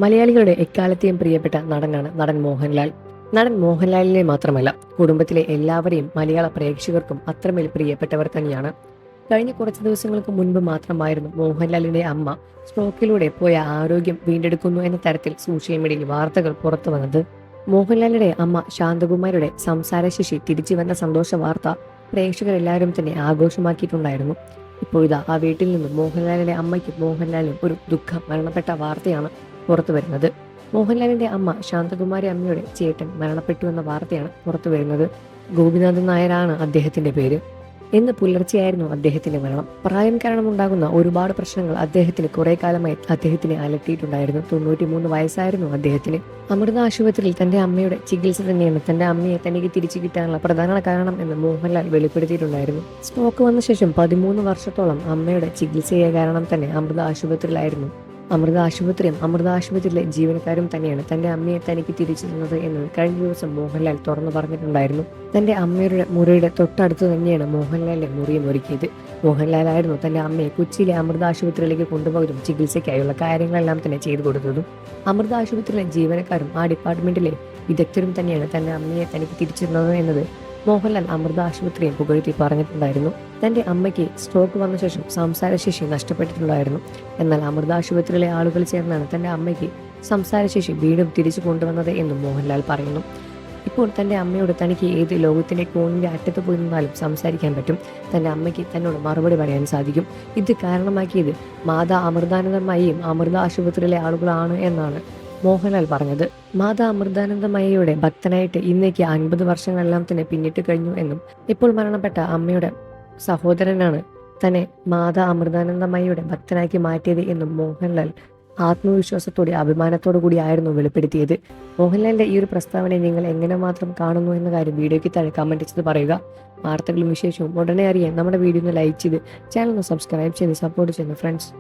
മലയാളികളുടെ എക്കാലത്തെയും പ്രിയപ്പെട്ട നടനാണ് നടൻ മോഹൻലാൽ. നടൻ മോഹൻലാലിനെ മാത്രമല്ല, കുടുംബത്തിലെ എല്ലാവരെയും മലയാള പ്രേക്ഷകർക്കും അത്രമേൽ പ്രിയപ്പെട്ടവർ തന്നെയാണ്. കഴിഞ്ഞ കുറച്ച് ദിവസങ്ങൾക്ക് മുൻപ് മാത്രമായിരുന്നു മോഹൻലാലിന്റെ അമ്മ സ്ട്രോക്കിലൂടെ പോയ ആരോഗ്യം വീണ്ടെടുക്കുന്നു എന്ന തരത്തിൽ സോഷ്യൽ മീഡിയയിൽ വാർത്തകൾ പുറത്തു വന്നത്. മോഹൻലാലിന്റെ അമ്മ ശാന്തകുമാരിയുടെ സംസാരശേഷി തിരിച്ചു വന്ന സന്തോഷ വാർത്ത പ്രേക്ഷകരെല്ലാവരും തന്നെ ആഘോഷമാക്കിയിട്ടുണ്ടായിരുന്നു. ഇപ്പോഴിതാ ആ വീട്ടിൽ നിന്നും മോഹൻലാലിന്റെ അമ്മയ്ക്കും മോഹൻലാലിനും ഒരു ദുഃഖം മരണപ്പെട്ട വാർത്തയാണ് പുറത്തു വരുന്നത്. മോഹൻലാലിന്റെ അമ്മ ശാന്തകുമാരി അമ്മയുടെ ചേട്ടൻ മരണപ്പെട്ടു എന്ന വാർത്തയാണ് പുറത്തു വരുന്നത്. ഗോപിനാഥൻ നായരാണ് അദ്ദേഹത്തിന്റെ പേര്. ഇന്ന് പുലർച്ചെയായിരുന്നു അദ്ദേഹത്തിന്റെ മരണം. പ്രായം കാരണമുണ്ടാകുന്ന ഒരുപാട് പ്രശ്നങ്ങൾ അദ്ദേഹത്തിന് കുറെ കാലമായി അദ്ദേഹത്തിനെ അലട്ടിയിട്ടുണ്ടായിരുന്നു. 93 വയസ്സായിരുന്നു അദ്ദേഹത്തിന്. അമൃത ആശുപത്രിയിൽ തന്റെ അമ്മയുടെ ചികിത്സ തന്നെയാണ് തന്റെ അമ്മയെ തനിക്ക് തിരിച്ചു കിട്ടാനുള്ള പ്രധാന കാരണം എന്ന് മോഹൻലാൽ വെളിപ്പെടുത്തിയിട്ടുണ്ടായിരുന്നു. സ്ട്രോക്ക് വന്ന ശേഷം 13 വർഷത്തോളം അമ്മയുടെ ചികിത്സയെ കാരണം തന്നെ അമൃത ആശുപത്രിയിലായിരുന്നു. അമൃത ആശുപത്രിയിലെ ജീവനക്കാരും തന്നെയാണ് തന്റെ അമ്മയെ തനിക്ക് തിരിച്ചു തന്നത് എന്ന് കഴിഞ്ഞ ദിവസം മോഹൻലാൽ തുറന്നു പറഞ്ഞിട്ടുണ്ടായിരുന്നു. തന്റെ അമ്മയുടെ മുറിയുടെ തൊട്ടടുത്ത് തന്നെയാണ് മോഹൻലാലിന്റെ മുറിയും ഒരുക്കിയത്. മോഹൻലാലായിരുന്നു തന്റെ അമ്മയെ കൊച്ചിയിലെ അമൃത ആശുപത്രിയിലേക്ക് കൊണ്ടുപോയതും ചികിത്സയ്ക്കായുള്ള കാര്യങ്ങളെല്ലാം തന്നെ ചെയ്തു കൊടുത്തതും. അമൃത ആശുപത്രിയിലെ ജീവനക്കാരും ആ ഡിപ്പാർട്ട്മെന്റിലെ വിദഗ്ധരും തന്നെയാണ് തന്റെ അമ്മയെ തനിക്ക് തിരിച്ചു തന്നത് എന്നത് മോഹൻലാൽ അമൃത ആശുപത്രിയെ പുകഴ്ത്തി പറഞ്ഞിട്ടുണ്ടായിരുന്നു. തന്റെ അമ്മയ്ക്ക് സ്ട്രോക്ക് വന്ന ശേഷം സംസാരശേഷി നഷ്ടപ്പെട്ടിട്ടുണ്ടായിരുന്നു. എന്നാൽ അമൃത ആശുപത്രിയിലെ ആളുകൾ ചേർന്നാണ് തന്റെ അമ്മയ്ക്ക് സംസാരശേഷി വീണ്ടും തിരിച്ചു കൊണ്ടുവന്നത് എന്നും മോഹൻലാൽ പറയുന്നു. ഇപ്പോൾ തന്റെ അമ്മയോട് തനിക്ക് ഏത് ലോകത്തിന്റെ കോണിന്റെ അറ്റത്ത് പോയി നിന്നാലും സംസാരിക്കാൻ പറ്റും. തന്റെ അമ്മയ്ക്ക് തന്നോട് മറുപടി പറയാൻ സാധിക്കും. ഇത് കാരണമാക്കിയത് മാതാ അമൃതാനന്ദമയിയും അമൃത ആശുപത്രിയിലെ ആളുകളാണ് എന്നാണ് മോഹൻലാൽ പറഞ്ഞത്. മാതാ അമൃതാനന്ദമയിയുടെ ഭക്തനായിട്ട് ഇന്നേക്ക് 50 വർഷങ്ങളെല്ലാം തന്നെ പിന്നിട്ട് കഴിഞ്ഞു എന്നും ഇപ്പോൾ മരണപ്പെട്ട അമ്മയുടെ സഹോദരനാണ് തന്നെ മാതാ അമൃതാനന്ദമയിയുടെ ഭക്തനാക്കി മാറ്റിയത് എന്നും മോഹൻലാൽ ആത്മവിശ്വാസത്തോടെ അഭിമാനത്തോടു കൂടിയായിരുന്നു വെളിപ്പെടുത്തിയത്. മോഹൻലാലിന്റെ ഈ ഒരു പ്രസ്താവനയെ നിങ്ങൾ എങ്ങനെ മാത്രം കാണുന്നു എന്ന കാര്യം വീഡിയോയ്ക്ക് താഴെ കമന്റ് ചെയ്ത് പറയുക. വാർത്തകളും വിശേഷവും ഉടനെ അറിയാൻ നമ്മുടെ വീഡിയോ ഒന്ന് ലൈക്ക് ചെയ്ത് ചാനൽ ഒന്ന് സബ്സ്ക്രൈബ് ചെയ്ത് സപ്പോർട്ട് ചെയ്യുന്നു ഫ്രണ്ട്സ്.